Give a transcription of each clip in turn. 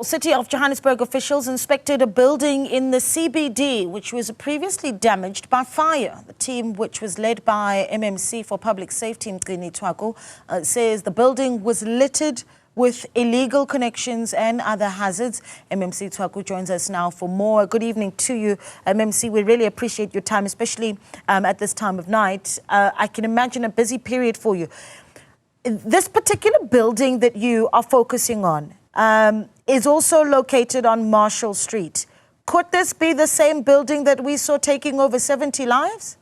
City of Johannesburg officials inspected a building in the CBD which was previously damaged by fire. The team, which was led by MMC for Public Safety Mgcini Tshwane, says the building was littered with illegal connections and other hazards. MMC Tshwane joins us now for more. Good evening to you, MMC. We really appreciate your time, especially at this time of night. I can imagine a busy period for you. This particular building that you are focusing on is also located on Marshall Street. Could this be the same building that we saw taking over 70 lives?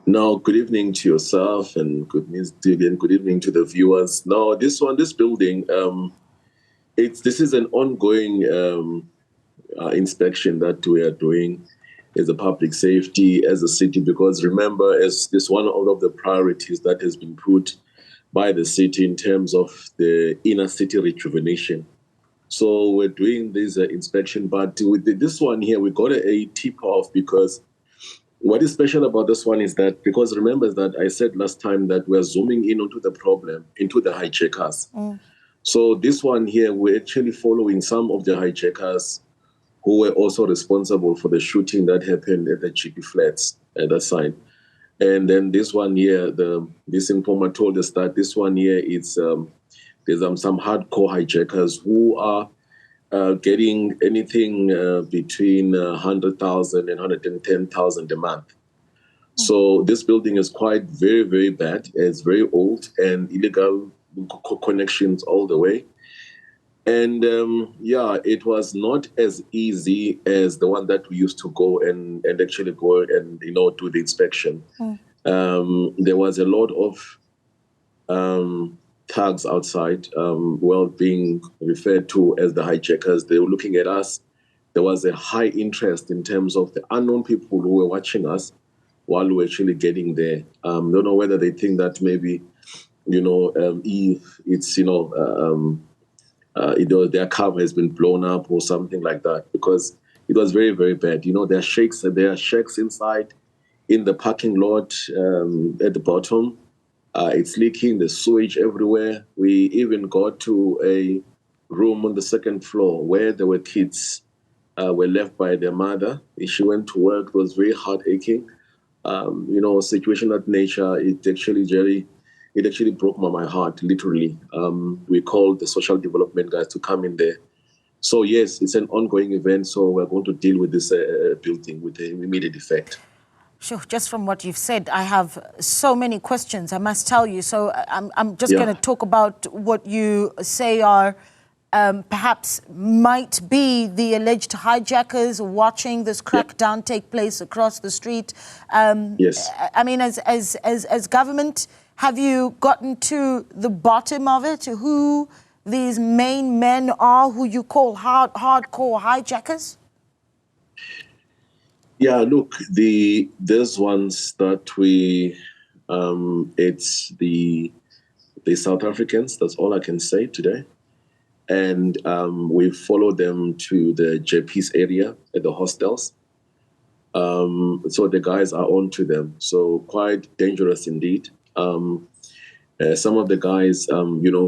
No, good evening to yourself and good evening to the viewers. No, this building, this is an ongoing inspection that we are doing as a public safety, as a city, because remember, as this one of the priorities that has been put by the city in terms of the inner city rejuvenation. So we're doing this inspection, but with this one here, we got a tip-off because what is special about this one is that, because remember that I said last time that we're zooming in onto the problem, into the hijackers. So this one here, we're actually following some of the hijackers who were also responsible for the shooting that happened at the Chippy Flats at that side. And then this one here, this informant told us that this one here, there's some hardcore hijackers who are getting anything between 100,000 and 110,000 a month. So this building is quite very, very bad. It's very old and illegal connections all the way. And yeah, it was not as easy as the one that we used to go and actually go and, do the inspection. There was a lot of thugs outside, being referred to as the hijackers. They were looking at us. There was a high interest in terms of the unknown people who were watching us while we were actually getting there. Don't know whether they think that maybe, if it's, their cover has been blown up or something like that, because it was very, very bad. There are shacks inside in the parking lot at the bottom. It's leaking, there's sewage everywhere. We even got to a room on the second floor where there were kids were left by their mother. She went to work, it was very heart-aching. Situation of nature, it actually broke my heart, literally. We called the social development guys to come in there. So yes, it's an ongoing event, so we're going to deal with this building with the immediate effect. Sure. Just from what you've said, I have so many questions, I must tell you. So I'm just going to talk about what you say are perhaps might be the alleged hijackers watching this crackdown take place across the street. Yes. I mean, as government, have you gotten to the bottom of it? Who these main men are who you call hardcore hijackers? Yeah, look, there's ones that it's the South Africans. That's all I can say today. And we follow them to the JP's area at the hostels. So the guys are on to them. So quite dangerous indeed. Some of the guys,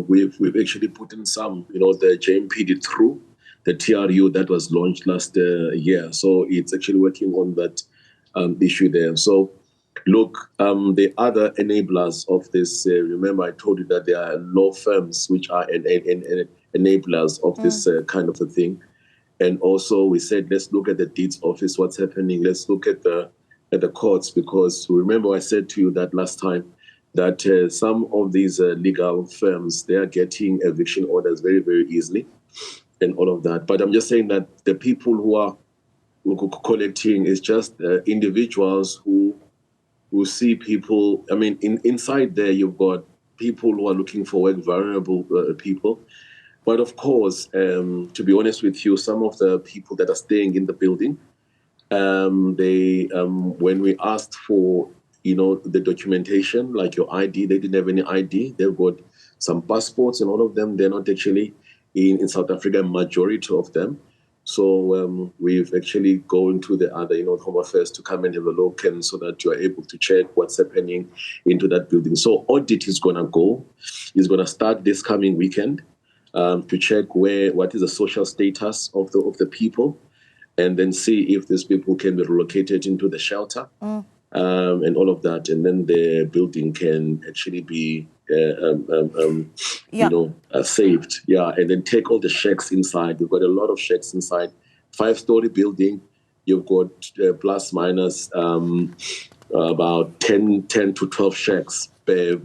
we've actually put in some, the JMPD through the TRU that was launched last year. So it's actually working on that issue there. So look, the other enablers of this, remember I told you that there are law firms which are enablers of this kind of a thing. And also we said, let's look at the deeds office, what's happening. Let's look at the courts, because remember I said to you that last time that some of these legal firms, they are getting eviction orders very, very easily and all of that. But I'm just saying that the people who are collecting is just individuals who see people. I mean, inside there, you've got people who are looking for work, vulnerable people. But of course, to be honest with you, some of the people that are staying in the building, when we asked for, the documentation, like your ID, they didn't have any ID. They've got some passports and all of them. They're not actually in South Africa, majority of them. So we've actually gone to the other, Home Affairs to come and have a look, and so that you are able to check what's happening into that building. So audit is going to start this coming weekend. to check what is the social status of the people, and then see if these people can be relocated into the shelter, and all of that, and then the building can actually be saved. Yeah, and then take all the shacks inside. We've got a lot of shacks inside. 5-story building. You've got plus minus about 10 to 12 shacks per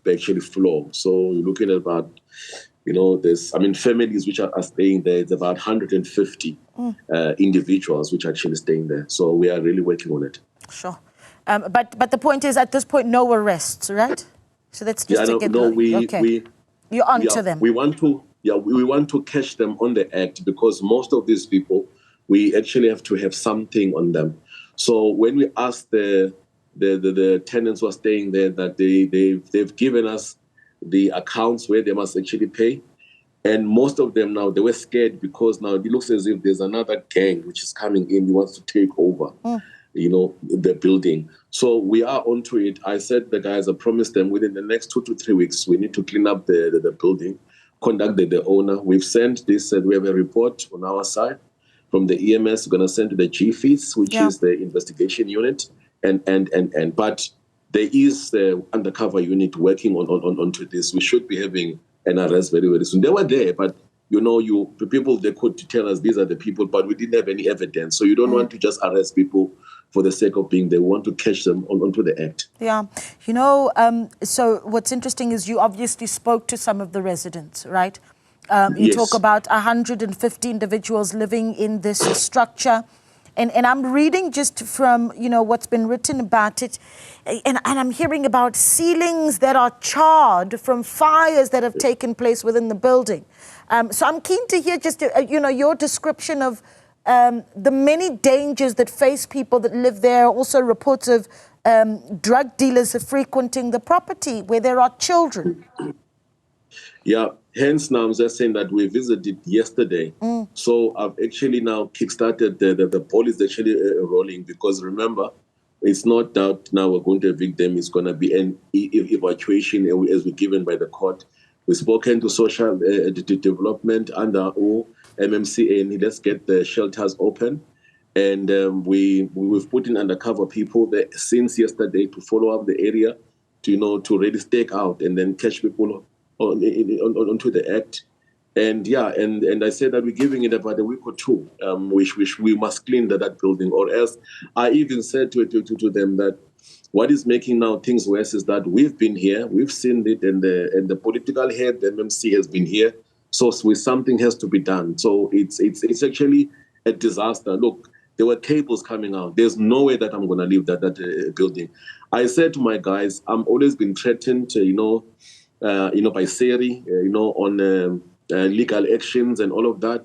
actually floor. So you're looking at about, families which are staying there. It's about 150 individuals which are actually staying there. So we are really working on it. Sure. But the point is, at this point, no arrests, right? So that's just you're on to them. We want to catch them on the act, because most of these people, we actually have to have something on them. So when we ask the tenants who are staying there, that they've given us the accounts where they must actually pay, and most of them now, they were scared because now it looks as if there's another gang which is coming in, who wants to take over. The building. So we are onto it. I said the guys, I promised them within the next 2 to 3 weeks, we need to clean up the building, contact the owner. We've sent this, we have a report on our side from the EMS. We're going to send to the GFIS, which is the investigation unit. But there is the undercover unit working onto this. We should be having an arrest very, very soon. They were there, but the people, they could tell us these are the people, but we didn't have any evidence. So you don't want to just arrest people for the sake of being there. We want to catch them onto the act. Yeah. So what's interesting is you obviously spoke to some of the residents, right? You talk about 150 individuals living in this structure. And I'm reading just from, what's been written about it. And I'm hearing about ceilings that are charred from fires that have taken place within the building. So I'm keen to hear just, your description of the many dangers that face people that live there. Also reports of drug dealers frequenting the property where there are children. Yeah, hence now I'm just saying that we visited yesterday. So I've actually now kickstarted the ball is actually rolling, because remember, it's not that now we're going to evict them. It's going to be an evacuation as we're given by the court. We've spoken to social development under MMC, and let's get the shelters open. And we've put in undercover people there since yesterday to follow up the area, to really stake out and then catch people onto the act. And and I said that we're giving it about a week or two, which we must clean that building, or else. I even said to them that what is making now things worse is that we've been here, we've seen it, and the political head, the MMC, has been here. So something has to be done. So it's actually a disaster. Look, there were cables coming out. There's no way that I'm going to leave that building. I said to my guys, I'm always been threatened, by Seri, on legal actions and all of that.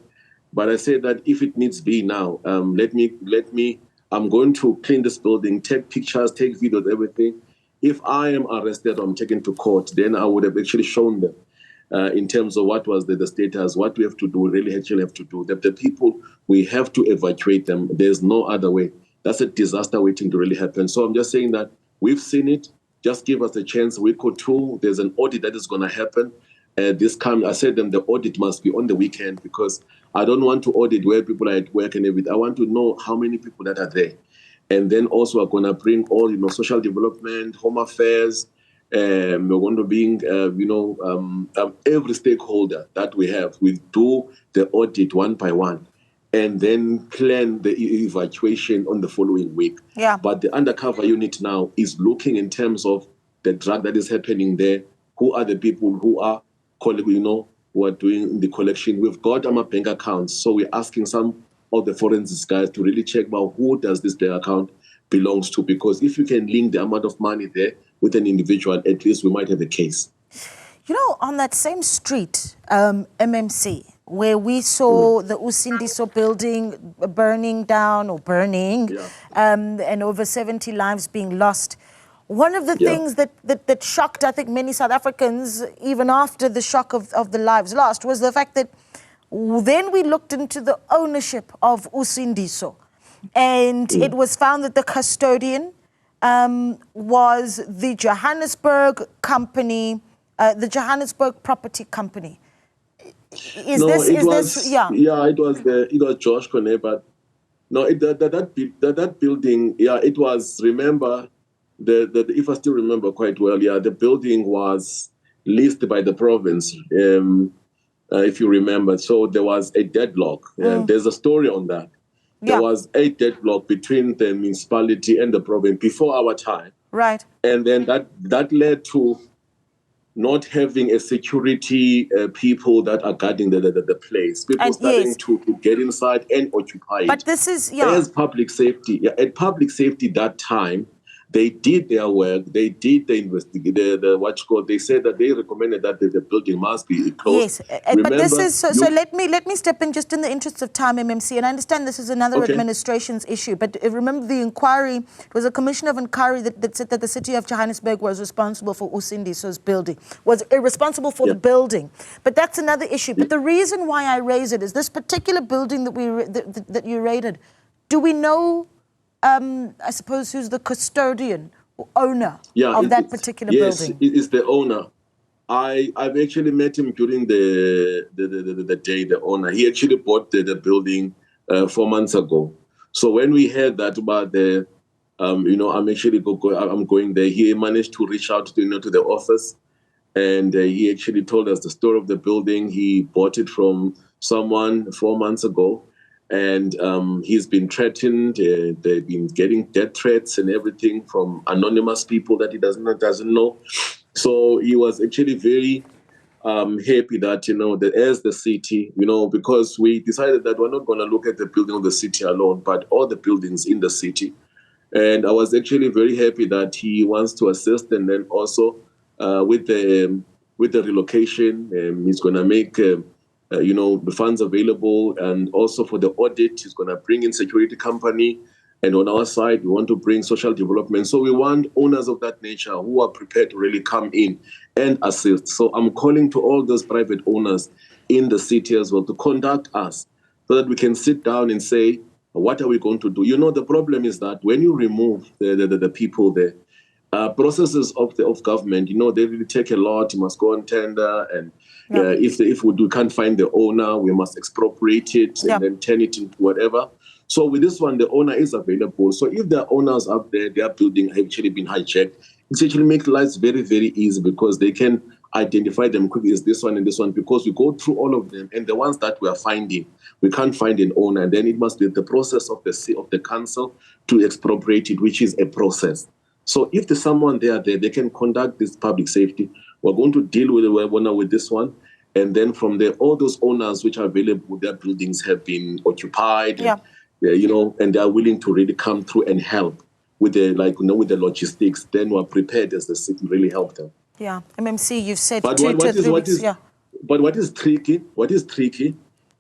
But I said that if it needs be now, let me. I'm going to clean this building, take pictures, take videos, everything. If I am arrested or I'm taken to court, then I would have actually shown them in terms of what was the status, what we have to do, we really actually have to do. The people, we have to evacuate them. There's no other way. That's a disaster waiting to really happen. So I'm just saying that we've seen it. Just give us a chance, a week or two. There's an audit that is going to happen. I said them the audit must be on the weekend, because I don't want to audit where people are at work and everything. I want to know how many people that are there. And then also we're going to bring all, social development, home affairs. We're going to bring, every stakeholder that we have. We do the audit one by one, and then plan the evacuation on the following week. Yeah. But the undercover unit now is looking in terms of the drug that is happening there. Who are the people who are who are doing the collection? We've got our bank accounts, so we're asking some of the forensics guys to really check about who does this bank account belongs to, because if you can link the amount of money there with an individual, at least we might have a case. On that same street, MMC, where we saw the Usindiso building burning, and over 70 lives being lost. One of the things that shocked, I think, many South Africans, even after the shock of the lives lost, was the fact that then we looked into the ownership of Usindiso. And it was found that the custodian was the Johannesburg company, the Johannesburg Property Company. Is yeah. Yeah, it was Josh Kone, but no, that building, yeah, it was, remember, if I still remember quite well, yeah, the building was leased by the province, if you remember. So there was a deadlock. There's a story on that. There was a deadlock between the municipality and the province before our time. Right. And then that led to not having a security people that are guarding the place. People and starting to get inside and occupy it. But this is, As public safety. Yeah, at public safety that time, they did their work. They did the investigation. They said that they recommended that the building must be closed. Yes, but this is so let me step in just in the interest of time, MMC, and I understand this is another administration's issue. But remember the inquiry. It was a commission of inquiry that said that the city of Johannesburg was responsible for Usindiso's building, was responsible for the building. But that's another issue. But the reason why I raise it is this particular building that you raided. Do we know? I suppose who's the custodian or owner of that particular building? Yes, it's the owner. I've actually met him during the day, the owner. He actually bought the building 4 months ago. So when we heard that about I'm actually I'm going there. He managed to reach out to the office, and he actually told us the story of the building. He bought it from someone 4 months ago. And he's been threatened. They've been getting death threats and everything from anonymous people that he doesn't know. So he was actually very happy that, that as the city, because we decided that we're not going to look at the building of the city alone, but all the buildings in the city. And I was actually very happy that he wants to assist, and then also with the relocation, he's going to make the funds available, and also for the audit, he's going to bring in security company. And on our side, we want to bring social development. So we want owners of that nature who are prepared to really come in and assist. So I'm calling to all those private owners in the city as well to contact us so that we can sit down and say, what are we going to do? The problem is that when you remove the people there, processes of government, they really take a lot. You must go on tender, and if we can't find the owner, we must expropriate it and then turn it into whatever. So with this one, the owner is available. So if the owners up there, their building have actually been hijacked, it actually makes lives very, very easy because they can identify them quickly as this one and this one, because we go through all of them, and the ones that we are finding, we can't find an owner, and then it must be the process of the council to expropriate it, which is a process. So if there's someone there, they can conduct this public safety. We're going to deal with the owner with this one. And then from there, all those owners which are available, their buildings have been occupied, and they are willing to really come through and help with the logistics. Then we're prepared as the city really help them. Yeah, MMC, you've said but 2 to 3 weeks. But what is tricky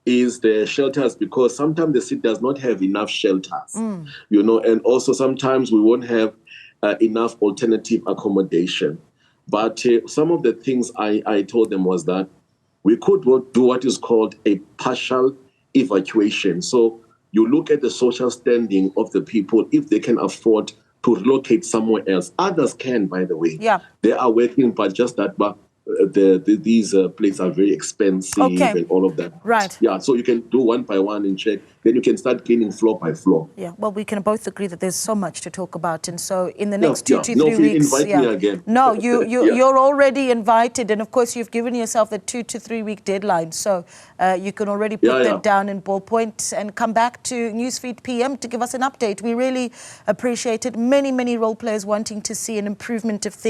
is the shelters, because sometimes the city does not have enough shelters, and also sometimes we won't have enough alternative accommodation. But some of the things I told them was that we could do what is called a partial evacuation. So you look at the social standing of the people, if they can afford to relocate somewhere else. Others can, by the way. Yeah. They are working, but just that, but these places are very expensive and all of that. Right. Yeah, so you can do one by one and check. Then you can start cleaning floor by floor. Yeah, well, we can both agree that there's so much to talk about. And so in the next 2 to 3 weeks... invite me again. No, you're already invited. And of course, you've given yourself a 2 to 3 week deadline. So you can already put that down in ballpoint and come back to Newsfeed PM to give us an update. We really appreciate it. Many role players wanting to see an improvement of things.